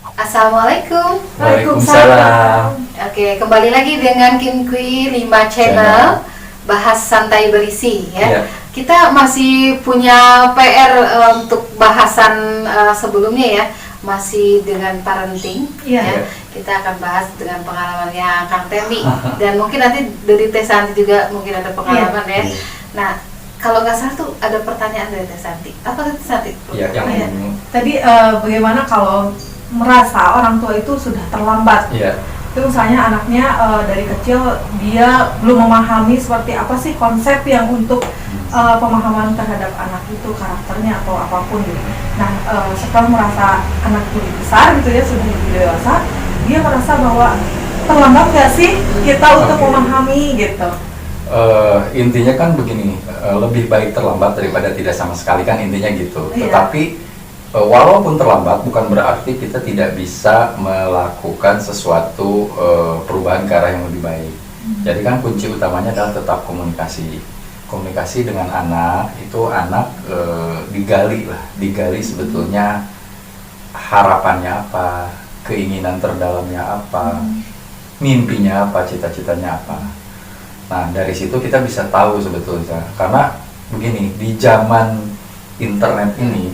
Assalamualaikum. Waalaikumsalam. Oke, kembali lagi dengan Kim Kui 5 channel bahas santai berisi ya. Iya. Kita masih punya PR untuk bahasan sebelumnya ya, masih dengan parenting Iya. ya. Kita akan bahas dengan pengalamannya Kang Temi dan mungkin nanti dari Teh Santi juga mungkin ada pengalaman ya. Nah, kalau nggak salah tuh ada pertanyaan dari Teh Santi. Apa Teh Santi? Iya, yang Tadi bagaimana kalau merasa orang tua itu sudah terlambat? iya. Itu misalnya anaknya dari kecil dia belum memahami seperti apa sih konsep yang untuk pemahaman terhadap anak itu, karakternya atau apapun gitu. Nah, setelah merasa anak lebih besar gitu ya, sudah lebih dewasa, dia merasa bahwa terlambat nggak sih kita untuk memahami gitu. Intinya kan begini, lebih baik terlambat daripada tidak sama sekali kan intinya gitu. Iya. Tetapi walaupun terlambat bukan berarti kita tidak bisa melakukan sesuatu perubahan ke arah yang lebih baik. Jadi kan kunci utamanya adalah tetap komunikasi. Komunikasi dengan anak itu anak digali sebetulnya harapannya apa, keinginan terdalamnya apa, mimpinya apa, cita-citanya apa. Nah, dari situ kita bisa tahu sebetulnya, karena begini, di zaman internet ini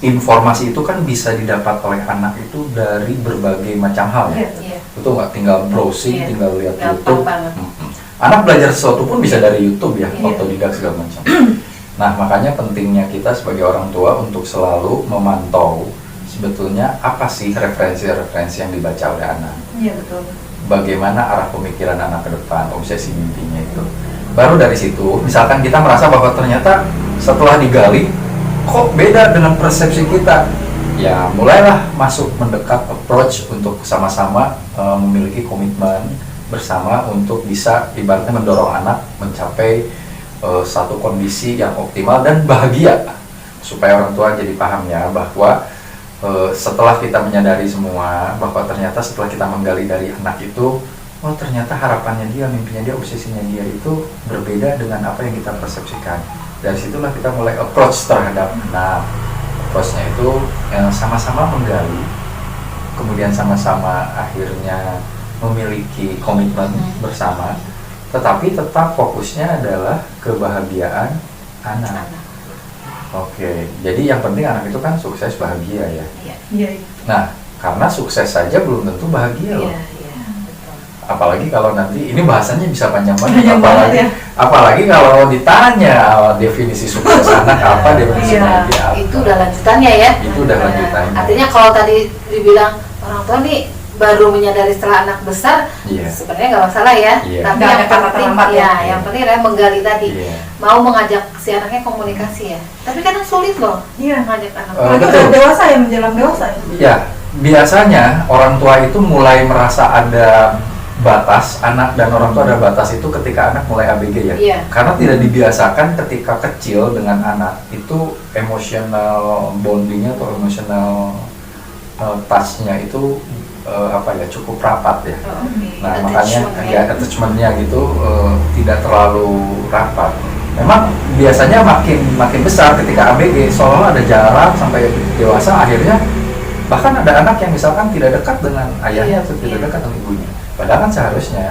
informasi itu kan bisa didapat oleh anak itu dari berbagai macam hal ya. Iya. Betul nggak? Tinggal browsing, Iya. tinggal lihat Gampang YouTube. banget. Anak belajar sesuatu pun bisa dari YouTube ya, Iya. otodidak segala macam. Nah, makanya pentingnya kita sebagai orang tua untuk selalu memantau sebetulnya apa sih referensi-referensi yang dibaca oleh anak. Iya betul. Bagaimana arah pemikiran anak ke depan, obsesi mimpinya itu. Baru dari situ, misalkan kita merasa bahwa ternyata setelah digali, kok beda dengan persepsi kita, ya mulailah masuk mendekat approach untuk sama-sama memiliki komitmen bersama untuk bisa ibaratnya mendorong anak mencapai satu kondisi yang optimal dan bahagia, supaya orang tua jadi paham ya bahwa setelah kita menyadari semua bahwa ternyata setelah kita menggali dari anak itu, oh ternyata harapannya dia, mimpinya dia, obsesinya dia itu berbeda dengan apa yang kita persepsikan. Dari situlah kita mulai approach terhadap anak. Approachnya itu sama-sama menggali, kemudian sama-sama akhirnya memiliki komitmen bersama, tetapi tetap fokusnya adalah kebahagiaan anak. Oke, jadi yang penting anak itu kan sukses bahagia ya. Iya. Iya. Nah, karena sukses saja belum tentu bahagia loh. Iya, iya. Betul. Apalagi kalau nanti ini bahasannya bisa panjang banget. Panjang banget ya. Apalagi kalau ditanya definisi sukses anak apa, definisi Iya. bahagia apa. Itu udah lanjutannya ya. Itu udah lanjutannya. Artinya kalau tadi dibilang orang tua nih baru menyadari setelah anak besar, Iya. sebenarnya nggak masalah ya. Iya. Tapi Nggak yang ada kata penting terlambat ya. ya, yang penting adalah menggali tadi. Iya. Mau mengajak si anaknya komunikasi ya. Tapi kadang sulit loh Iya. mengajak anak. Apalagi betul. udah dewasa ya, menjelang dewasa ya. Iya, biasanya orang tua itu mulai merasa ada batas, anak dan orang tua ada batas itu ketika anak mulai ABG ya. Iya. Karena tidak dibiasakan ketika kecil dengan anak itu emotional bondingnya atau emotional touch-nya itu cukup rapat ya. Oh, oke. Nah makanya Attachment ya attachment-nya gitu tidak terlalu rapat. Memang biasanya makin besar ketika ABG, seolah ada jarak sampai dewasa, akhirnya bahkan ada anak yang misalkan tidak dekat dengan ayahnya atau tidak dekat dengan ibunya. Padahal kan seharusnya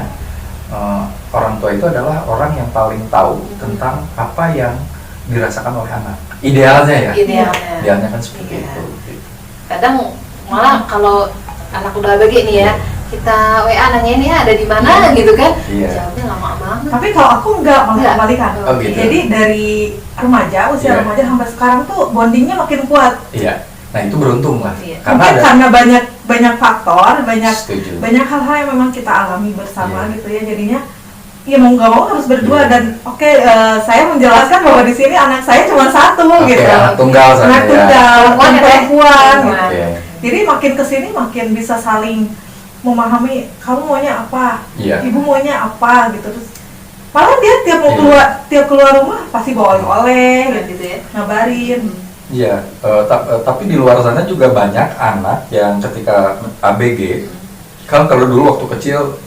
orang tua itu adalah orang yang paling tahu tentang apa yang dirasakan oleh anak. Idealnya ya. Idealnya kan seperti Iya. itu. Kadang malah kalau anak udah ABG nih ya, kita WA nanya ini ada di mana gitu kan. Iya. Jawabnya lama banget. Tapi kalau aku malah Enggak. kebalikan. Oh, gitu. Jadi dari usia Iya. remaja sampai sekarang tuh bondingnya makin kuat. Iya. Nah itu beruntung lah. Iya. Mungkin karena banyak faktor, Setuju. banyak hal-hal yang memang kita alami bersama Iya. gitu ya. Jadinya ya mau nggak mau harus berdua. Iya. Dan saya menjelaskan bahwa di sini anak saya cuma satu Oke, gitu. anak tunggal saja Anak ya. tunggal, Perempuan ya, Teh? perempuan. Perempuan. Oke. Jadi makin kesini makin bisa saling memahami, kamu maunya apa, Iya. ibu maunya apa gitu. Terus malah dia tiap mau Iya. tiap keluar rumah pasti bawa oleh-oleh gitu, gitu ya. ngabarin. Iya, tapi di luar sana juga banyak anak yang ketika ABG, kalau dulu waktu kecil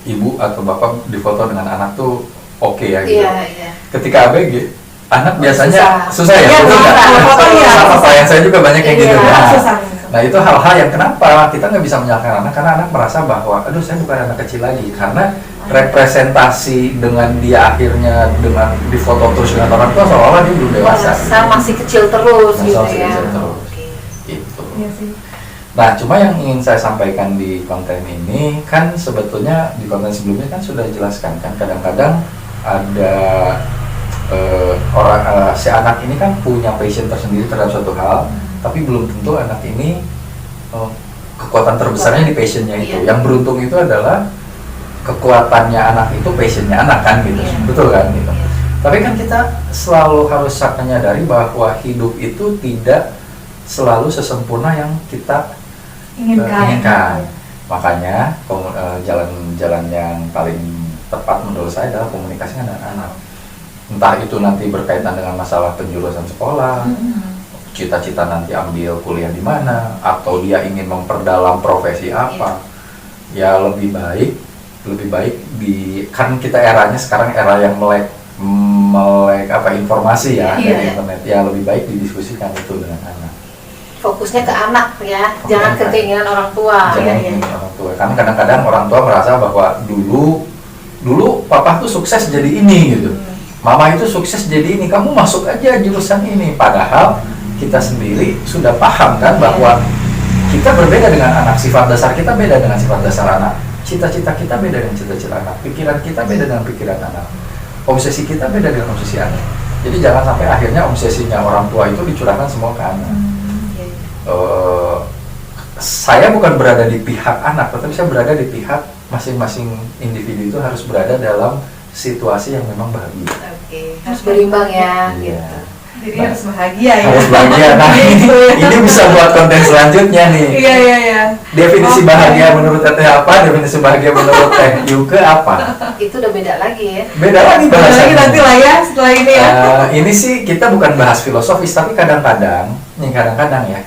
ibu atau bapak difoto dengan anak tuh oke ya gitu. Iya, iya. Ketika ABG, anak biasanya susah ya. Iya, betul nggak? susah. Foto iya, Sama susah. klien saya juga banyak yang Iya, gitu ya. susah. Nah itu hal-hal yang kenapa kita nggak bisa menyalahkan anak, karena anak merasa bahwa aduh saya bukan anak kecil lagi, karena representasi dengan dia akhirnya dengan difoto terus dengan orang tua seolah-olah dia belum dewasa. Saya masih kecil terus Masih gitu masih ya. kecil terus. Oke. Gitu. Iya sih. Nah, cuma yang ingin saya sampaikan di konten ini kan sebetulnya di konten sebelumnya kan sudah dijelaskan kan, kadang-kadang ada si anak ini kan punya passion tersendiri terhadap suatu hal, tapi belum tentu anak ini kekuatan terbesarnya di passionnya itu. Iya. Yang beruntung itu adalah kekuatannya anak itu passionnya anak kan gitu, Iya. betul kan gitu. Tapi kan kita selalu harus menyadari bahwa hidup itu tidak selalu sesempurna yang kita inginkan. Makanya jalan yang paling tepat menurut saya adalah komunikasi dengan anak-anak. Entah itu nanti berkaitan dengan masalah penjurusan sekolah, cita-cita nanti ambil kuliah di mana, atau dia ingin memperdalam profesi apa. Ya lebih baik kan kita eranya sekarang era yang melek informasi ya dari internet. Ya lebih baik didiskusikan itu dengan anak. Fokusnya ke anak ya, jangan ke keinginan orang tua. Jangan orang tua. Karena kadang-kadang orang tua merasa bahwa dulu papa tuh sukses jadi ini gitu. Mama itu sukses jadi ini, kamu masuk aja jurusan ini. Padahal kita sendiri sudah paham kan bahwa kita berbeda dengan anak, sifat dasar kita beda dengan sifat dasar anak, cita-cita kita beda dengan cita-cita anak, pikiran kita beda dengan pikiran anak, obsesi kita beda dengan obsesi anak. Jadi jangan sampai akhirnya obsesinya orang tua itu dicurahkan semua ke anak. Saya bukan berada di pihak anak, tetapi saya berada di pihak masing-masing individu itu harus berada dalam situasi yang memang bahagia. Oke, harus berimbang ya. Iya. Gitu. Jadi harus bahagia ya. Harus bahagia. Nah, ini bisa buat konten selanjutnya nih. Iya. Definisi bahagia menurut Teteh apa? Definisi bahagia menurut Teh Yuke apa? Itu udah beda lagi ya. Beda lagi Lagi bahasanya. nanti lah ya setelah ini ya. Ini sih kita bukan bahas filosofis, tapi kadang-kadang ya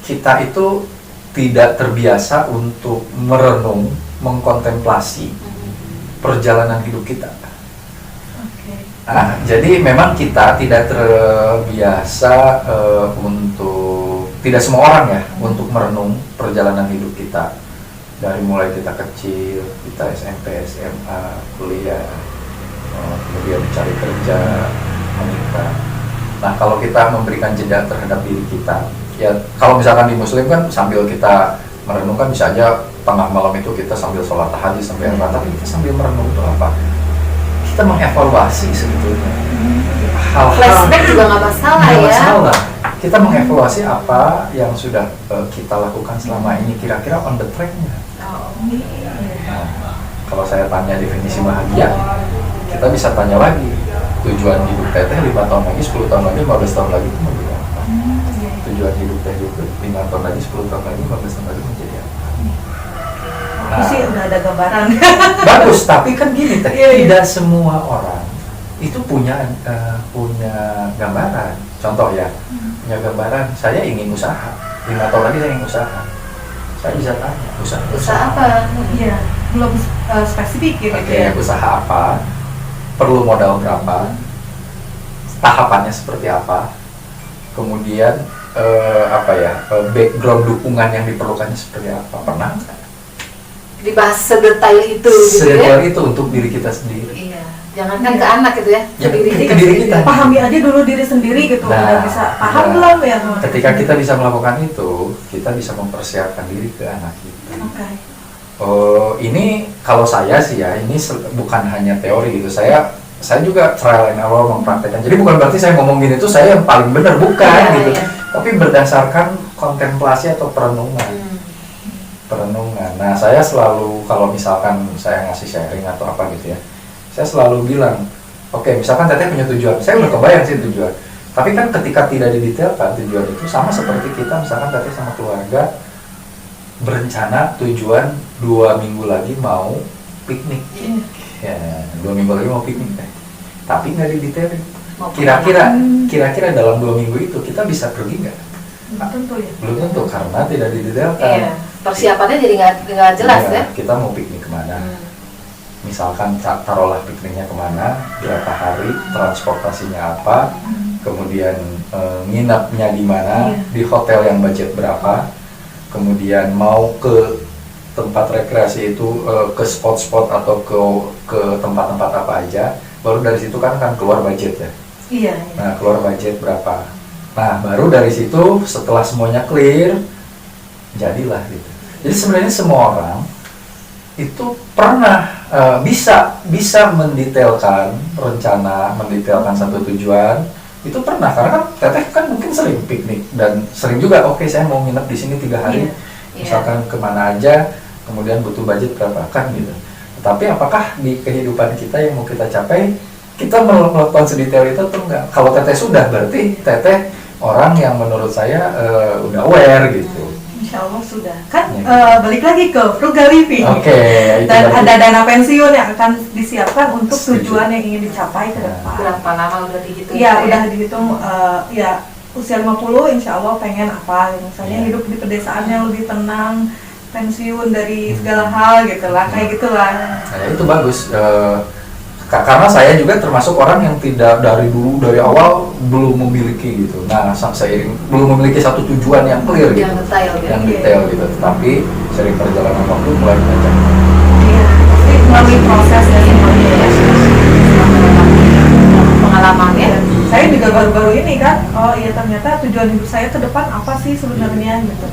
kita itu tidak terbiasa untuk merenung, mengkontemplasi perjalanan hidup kita. Nah, jadi memang kita tidak terbiasa untuk, tidak semua orang ya, untuk merenung perjalanan hidup kita dari mulai kita kecil, kita SMP, SMA, kuliah, kemudian mencari kerja, menikah. Nah, kalau kita memberikan jeda terhadap diri kita, ya kalau misalkan di Muslim kan sambil kita merenung kan bisa aja tengah malam itu kita sambil sholat tahajud sampai apa, tapi kita sambil merenung itu apa? Kita mengevaluasi sebetulnya hal-hal. Flashback juga nggak masalah Nggak ya. masalah. Kita mengevaluasi apa yang sudah kita lakukan selama ini, kira-kira on the track-nya. Nah, kalau saya tanya definisi bahagia, kita bisa tanya lagi tujuan hidup Teteh 5 tahun lagi, 10 tahun lagi, 15 tahun lagi itu menjadi apa? Tujuan hidup Teh juga 5 tahun lagi, 10 tahun lagi, 15 tahun lagi menjadi apa? Aku sih udah ada gambaran. Bagus, tapi kan gini Teh, Iya. tidak semua orang itu punya gambaran. Contoh ya, punya gambaran, saya ingin usaha, 5 tahun lagi saya ingin usaha. Saya bisa tanya, Usaha apa? Iya, belum spesifik gitu Oke, ya. usaha apa? Perlu modal berapa? Tahapannya seperti apa? Kemudian background dukungan yang diperlukannya seperti apa? Pernah nggak? Dibahas sedetail itu gitu ya. Sedetail itu untuk diri kita sendiri. Iya. Jangankan ke anak gitu ya, Ya, ke diri ke kita diri sendiri. kita. Pahami aja dulu diri sendiri gitu. Nah, Udah bisa paham nah, belum ya teman? Ketika kita bisa melakukan itu, kita bisa mempersiapkan diri ke anak kita. Oke. Ini kalau saya sih ya, ini bukan hanya teori gitu. Saya juga trial and error mempraktekkan. Jadi bukan berarti saya ngomong gini itu saya yang paling benar, bukan Iya, gitu. iya. Tapi berdasarkan kontemplasi atau perenungan. Nah, saya selalu kalau misalkan saya ngasih sharing atau apa gitu ya, saya selalu bilang, oke, misalkan Teteh punya tujuan, saya udah kebayang sih tujuan. Tapi kan ketika tidak didetailkan tujuan itu sama seperti kita misalkan Teteh sama keluarga berencana tujuan 2 minggu lagi mau piknik. Ya, 2 minggu lagi mau piknik Teh. Tapi nggak didetailin. Kira-kira dalam 2 minggu itu kita bisa pergi nggak? Belum tentu ya. Belum tentu karena tidak didetailkan. Iya. Persiapannya jadi nggak jelas Iya, ya. Kita mau piknik kemana? Misalkan taruhlah pikniknya kemana, berapa hari, transportasinya apa, kemudian nginapnya di mana, di hotel yang budget berapa, kemudian mau ke tempat rekreasi itu ke spot-spot atau ke tempat-tempat apa aja, baru dari situ kan akan keluar budget ya. Iya. Nah, keluar budget berapa. Nah, baru dari situ setelah semuanya clear, jadilah gitu. Jadi sebenarnya semua orang itu pernah bisa mendetailkan rencana, mendetailkan satu tujuan. Itu pernah, karena kan Teteh kan mungkin sering piknik dan sering juga, oke saya mau nginep di sini 3 hari, misalkan kemana aja, kemudian butuh budget berapa kan gitu. Tapi apakah di kehidupan kita yang mau kita capai, kita melakukan sedetail itu atau enggak? Kalau Teteh sudah, berarti Teteh orang yang menurut saya udah aware gitu. Insya Allah sudah. Kan Ya. balik lagi ke frugal living. Oke, itu Dan berarti- ada dana pensiun yang akan disiapkan untuk Setuju. tujuan yang ingin dicapai ke depan. Berapa lama udah dihitung? Iya, udah dihitung ya usia 50 insya Allah pengen apa, misalnya Ya. hidup di pedesaan yang lebih tenang, pensiun dari segala hal gitu lah, kayak gitulah. Nah, itu bagus. Karena saya juga termasuk orang yang tidak dari awal belum memiliki gitu. Nah, seiring belum memiliki satu tujuan yang clear gitu, Yang detail ya. yang detail gitu. Tapi sering perjalanan waktu mulai belajar. Iya, pasti melalui proses dan semuanya ya. Pengalamannya. Saya juga baru-baru ini kan, oh iya ternyata tujuan hidup saya ke depan apa sih sebenarnya gitu.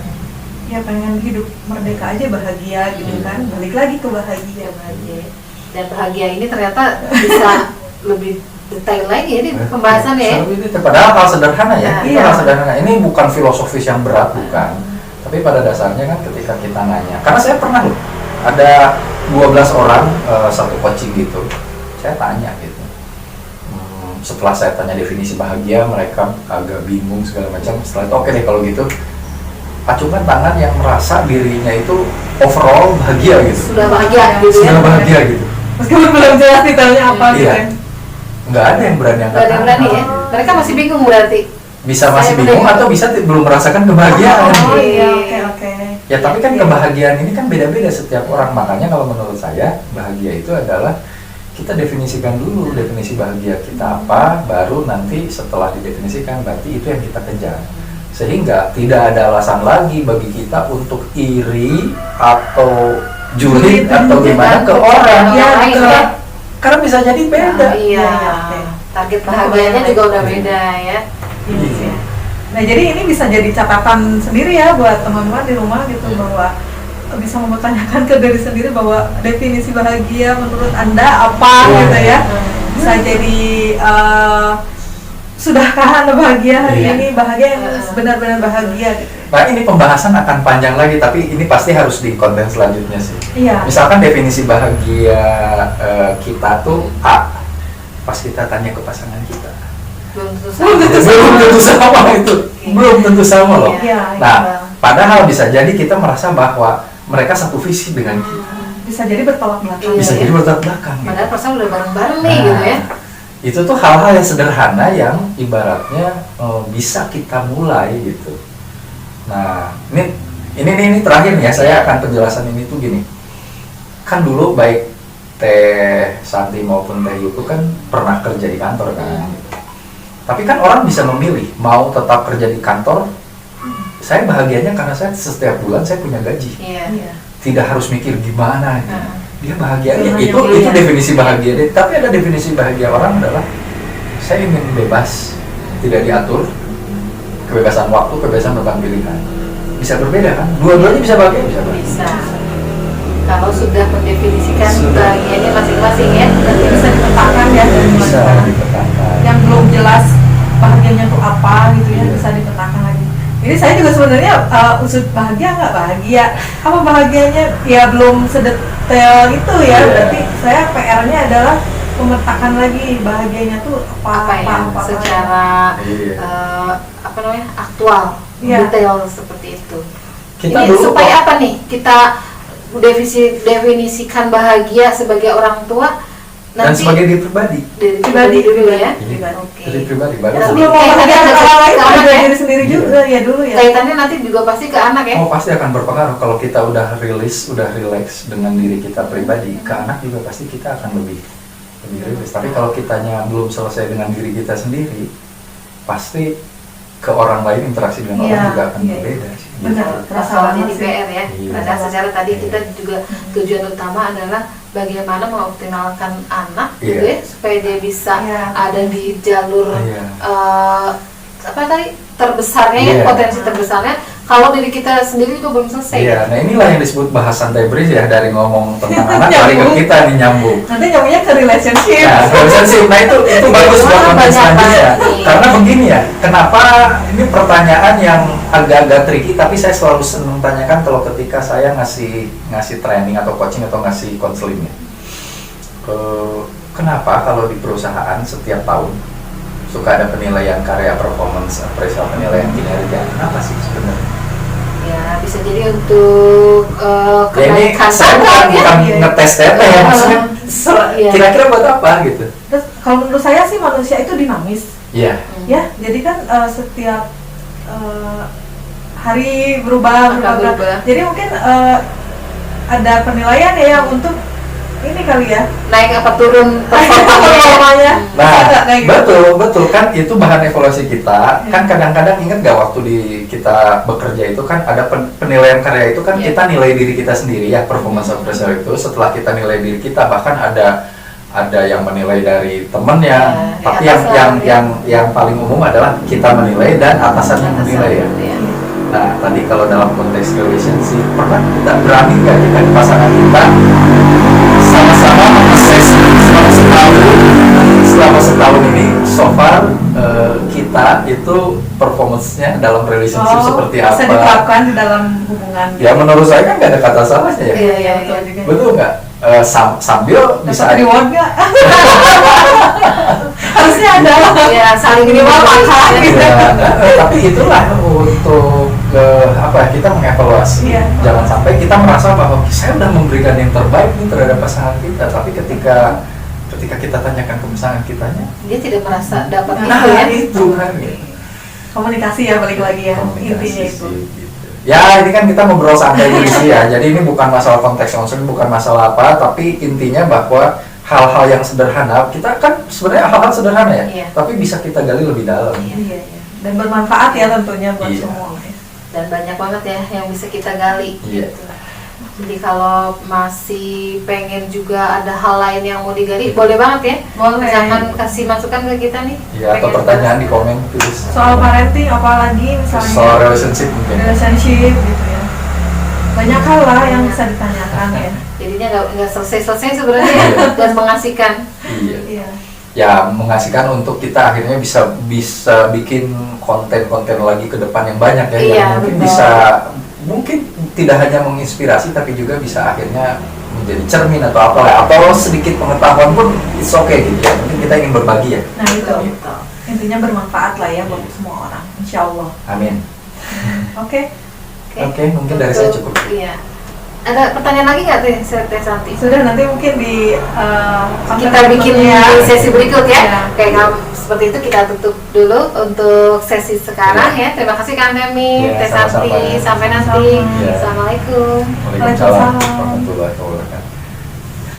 Ya pengen hidup merdeka aja, bahagia gitu kan, balik lagi ke bahagia. Dan bahagia ini ternyata bisa lebih detail lagi ya, ini pembahasannya ya. Padahal hal sederhana ya. Nah, Itu iya. hal sederhana. Ini bukan filosofis yang berat, bukan. Tapi pada dasarnya kan ketika kita nanya, karena saya pernah loh, ada 12 orang satu coaching gitu. Saya tanya gitu. Setelah saya tanya definisi bahagia, mereka agak bingung segala macam. Setelah itu oke deh kalau gitu, acungkan tangan yang merasa dirinya itu overall bahagia gitu. Sudah bahagia gitu ya. Sudah bahagia gitu. Meskipun belum jelas detailnya apa gitu Iya. kan. Nggak ada yang berani angkat Gak ada yang berani ya. Mereka masih bingung berarti. Bisa masih Saya bingung berani. atau bisa belum merasakan kebahagiaan. Oh iya, oke. Ya tapi kan kebahagiaan ini kan beda-beda setiap orang. Makanya kalau menurut saya bahagia itu adalah kita definisikan dulu definisi bahagia kita apa, baru nanti setelah didefinisikan berarti itu yang kita kejar. Sehingga tidak ada alasan lagi bagi kita untuk iri atau julid atau gimana ke orang. Iya, Orang lain betul. ya. Karena bisa jadi beda. Iya. Iya, oke. Target bahagianya juga udah beda ya. Iya. Nah jadi ini bisa jadi catatan sendiri ya buat teman-teman di rumah gitu, bahwa bisa mempertanyakan ke diri sendiri bahwa definisi bahagia menurut Anda apa gitu ya. Bisa jadi sudahkah Anda bahagia hari Iya. ini, bahagia yang benar-benar bahagia gitu. Nah ini pembahasan akan panjang lagi, tapi ini pasti harus di konten selanjutnya sih. Iya. Misalkan definisi bahagia kita tuh A, pas kita tanya ke pasangan kita, Belum tentu Belum tentu sama. belum tentu sama itu, belum tentu sama loh. Iya, Nah, iya. padahal bisa jadi kita merasa bahwa mereka satu visi dengan kita, Bisa jadi bertolak belakang. Iya. bisa jadi bertolak belakang. Gitu. Padahal perasaan udah bareng-bareng nih Nah, gitu ya. Itu tuh hal-hal yang sederhana yang ibaratnya bisa kita mulai gitu. Nah, ini terakhir nih ya, saya akan penjelasan ini tuh gini. Kan dulu baik Teh Santi maupun Teh Yuku kan pernah kerja di kantor kan. Tapi kan orang bisa memilih mau tetap kerja di kantor. Saya bahagianya karena saya setiap bulan saya punya gaji. Iya. Tidak harus mikir gimana gitu. Nah. Dia bahagia ya, Sebenarnya itu iya. definisi bahagia dia. Tapi ada definisi bahagia orang adalah saya ingin bebas, tidak diatur, kebebasan waktu, kebebasan tentang pilihan. Bisa berbeda kan? Dua-duanya bisa bahagia, bisa bahagia. Bisa. Kalau sudah mendefinisikan Sudah. bahagianya masing-masing ya. Berarti bisa dipetakan ya dari Bisa mana dipetakan. yang belum jelas bahagianya tuh apa gitu ya, Iya. bisa dipetakan lagi. Jadi saya juga sebenarnya usut bahagia nggak bahagia, apa bahagianya ya belum sedetail itu ya. Iya. Berarti saya PR-nya adalah memetakan lagi bahagianya tuh Apa ya? Secara Iya. apa namanya? Aktual, Iya. detail seperti itu. Kita Ini dulu supaya apa nih? Kita definisikan bahagia sebagai orang tua dan nanti sebagai diri pribadi. dari Pribadi dulu ya. Iya. Oke. Diri pribadi baru. Dan sebelum Kayak membahagiakan tadi orang lain ke anak juga ya. diri sendiri Iya. juga ya dulu ya. Kaitannya nanti juga pasti ke anak ya. Oh pasti akan berpengaruh kalau kita udah rilis, udah relax dengan diri kita pribadi, ke anak juga pasti kita akan lebih rilis. Tapi kalau kitanya belum selesai dengan diri kita sendiri, pasti ke orang lain, interaksi dengan orang juga akan berbeda sih. Benar. Gitu. Terasa Kalau banget jadi sih. PR ya. Iya. Pada secara tadi Iya. kita juga tujuan utama adalah bagaimana mengoptimalkan anak Iya. gitu ya, supaya dia bisa Iya. ada di jalur Iya. apa tadi terbesarnya ya, Iya. potensi terbesarnya. Kalau diri kita sendiri itu belum selesai. Iya, nah inilah yang disebut bahas santai breeze ya, dari ngomong tentang anak Nyambung. lari ke kita nih nyambung. Nanti nyambungnya ke relationship. Nah, relationship, nah itu bagus buat konten Banyak selanjutnya. banget. Karena begini ya, kenapa ini pertanyaan yang agak-agak tricky, tapi saya selalu senang tanyakan kalau ketika saya ngasih training atau coaching atau ngasih konseling ya. Kenapa kalau di perusahaan setiap tahun suka ada penilaian karya, performance appraisal, penilaian kinerja? Kenapa sih sebenarnya? Ya bisa jadi untuk Ya ini kebaikan saya bukan Iya. ngetes teteh ya, maksudnya Iya. kira-kira buat apa gitu? Terus kalau menurut saya sih manusia itu dinamis. Iya. Ya, jadi kan setiap hari berubah. Berubah. Jadi mungkin ada penilaian ya untuk ini kali ya. naik apa turun performanya. Performanya. Nah, Ada kayak gitu. betul kan itu bahan evaluasi kita. Kan kadang-kadang ingat gak waktu kita bekerja itu kan ada penilaian karya itu kan Iya. kita nilai diri kita sendiri ya, performance appraisal itu. Setelah kita nilai diri kita, bahkan ada yang menilai dari temennya, Ya, tapi di atas yang paling umum adalah kita menilai dan atasannya menilai ya. Iya. Nah, tadi kalau dalam konteks relationship, pernah kita berani nggak kita di pasangan kita sama-sama mengakses selama setahun ini so far kita itu performance-nya dalam relationship seperti apa? Bisa diterapkan di dalam hubungan. Ya menurut saya kan nggak ada kata salahnya ya. Iya, iya, betul juga. Betul nggak? Sambil bisa Dapat reward nggak? Harusnya ada. Ya saling Minimal makan gitu. Ya, tapi itulah untuk kita mengevaluasi. Iya. Jangan sampai kita merasa bahwa saya sudah memberikan yang terbaik nih terhadap pasangan kita, tapi ketika kita tanyakan ke pasangan kitanya, dia tidak merasa dapat nah itu ya. itu kan. Komunikasi ya, balik lagi ya. Komunikasi Intinya itu. sih, gitu. Ya ini kan kita ngobrol santai berisi ya, jadi ini bukan masalah konteks konseling, bukan masalah apa, tapi intinya bahwa hal-hal yang sederhana, kita kan sebenarnya hal-hal sederhana ya, Iya. tapi bisa kita gali lebih dalam. Iya. Iya, iya. Dan bermanfaat ya tentunya buat Iya. semua. Ya. Dan banyak banget ya yang bisa kita gali. Iya. Gitu. Jadi kalau masih pengen juga ada hal lain yang mau digali, boleh banget ya. Boleh. Misalkan kasih masukan ke kita nih. Ya, atau Pengen pertanyaan bahas. di komen tulis. Soal parenting apalagi misalnya. Soal relationship mungkin. Relationship gitu ya. Banyak hal lah yang bisa ditanyakan ya. Jadinya nggak selesai sebenarnya ya, dan mengasihkan. Iya. Iya. Ya mengasihkan untuk kita akhirnya bisa bikin konten-konten lagi ke depan yang banyak ya, Iya, yang mungkin betul. mungkin tidak hanya menginspirasi tapi juga bisa akhirnya menjadi cermin atau apa, atau sedikit pengetahuan pun it's okay gitu ya, mungkin kita ingin berbagi ya. Nah itu Betul. intinya bermanfaat lah ya buat semua orang. Insya Allah. Amin. Oke. Oke, mungkin dari saya cukup. Iya. Ada pertanyaan lagi nggak Teh Santi? Sudah, nanti mungkin di konten Kita bikin berikutnya. di sesi berikut ya. Iya. Kayak seperti itu kita tutup dulu untuk sesi sekarang ya. Terima kasih Kang Temi, Iya, Teh Santi. sama-sama. Sampai nanti. Sama-sama. Iya. Assalamualaikum. Waalaikumsalam Waalaikumsalam. warahmatullahi wabarakatuh.